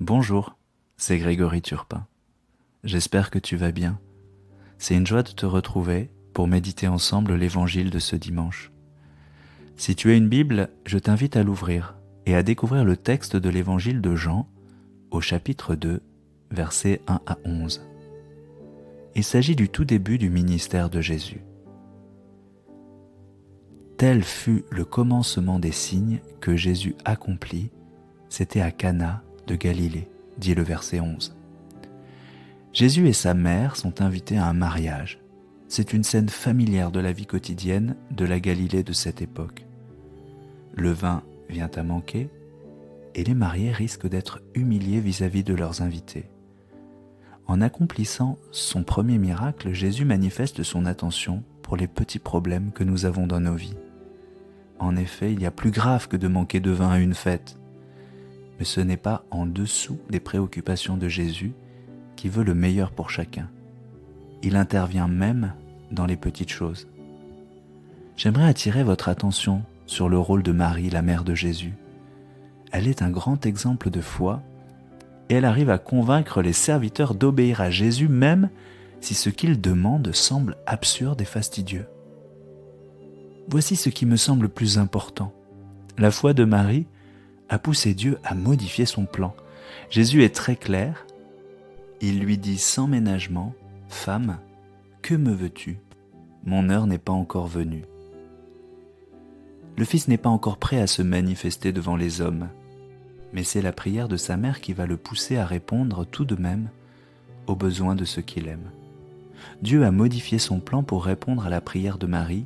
Bonjour, c'est Grégory Turpin. J'espère que tu vas bien. C'est une joie de te retrouver pour méditer ensemble l'évangile de ce dimanche. Si tu as une Bible, je t'invite à l'ouvrir et à découvrir le texte de l'évangile de Jean au chapitre 2, versets 1 à 11. Il s'agit du tout début du ministère de Jésus. Tel fut le commencement des signes que Jésus accomplit, c'était à Cana de Galilée, dit le verset 11. Jésus et sa mère sont invités à un mariage. C'est une scène familière de la vie quotidienne de la Galilée de cette époque. Le vin vient à manquer et les mariés risquent d'être humiliés vis-à-vis de leurs invités. En accomplissant son premier miracle, Jésus manifeste son attention pour les petits problèmes que nous avons dans nos vies. En effet, il y a plus grave que de manquer de vin à une fête. Mais ce n'est pas en dessous des préoccupations de Jésus qui veut le meilleur pour chacun. Il intervient même dans les petites choses. J'aimerais attirer votre attention sur le rôle de Marie, la mère de Jésus. Elle est un grand exemple de foi et elle arrive à convaincre les serviteurs d'obéir à Jésus même si ce qu'il demande semble absurde et fastidieux. Voici ce qui me semble plus important. La foi de Marie a poussé Dieu à modifier son plan. Jésus est très clair. Il lui dit sans ménagement, « Femme, que me veux-tu ? Mon heure n'est pas encore venue. » Le Fils n'est pas encore prêt à se manifester devant les hommes, mais c'est la prière de sa mère qui va le pousser à répondre tout de même aux besoins de ceux qu'il aime. Dieu a modifié son plan pour répondre à la prière de Marie,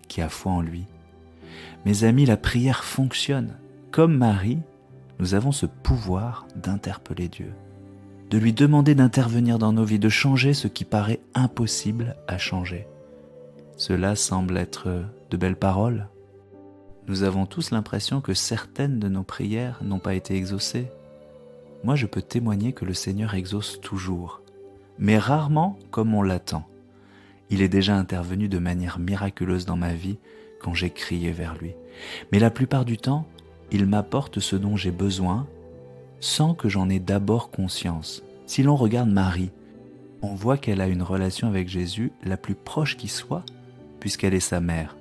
qui a foi en lui. Mes amis, la prière fonctionne. Comme Marie, nous avons ce pouvoir d'interpeller Dieu, de lui demander d'intervenir dans nos vies, de changer ce qui paraît impossible à changer. Cela semble être de belles paroles. Nous avons tous l'impression que certaines de nos prières n'ont pas été exaucées. Moi, je peux témoigner que le Seigneur exauce toujours, mais rarement comme on l'attend. Il est déjà intervenu de manière miraculeuse dans ma vie quand j'ai crié vers lui. Mais la plupart du temps, il m'apporte ce dont j'ai besoin sans que j'en ai d'abord conscience. Si l'on regarde Marie, on voit qu'elle a une relation avec Jésus la plus proche qui soit, puisqu'elle est sa mère.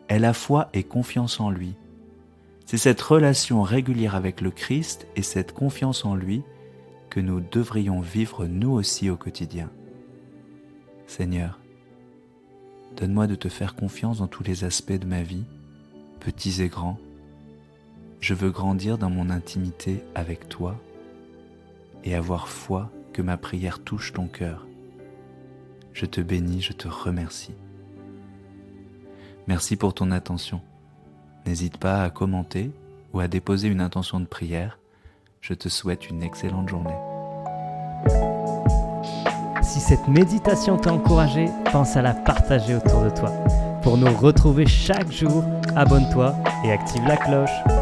Elle a foi et confiance en lui. C'est cette relation régulière avec le Christ et cette confiance en lui que nous devrions vivre nous aussi au quotidien. Seigneur, donne-moi de te faire confiance dans tous les aspects de ma vie, petits et grands. Je veux grandir dans mon intimité avec toi et avoir foi que ma prière touche ton cœur. Je te bénis, je te remercie. Merci pour ton attention. N'hésite pas à commenter ou à déposer une intention de prière. Je te souhaite une excellente journée. Si cette méditation t'a encouragé, pense à la partager autour de toi. Pour nous retrouver chaque jour, abonne-toi et active la cloche.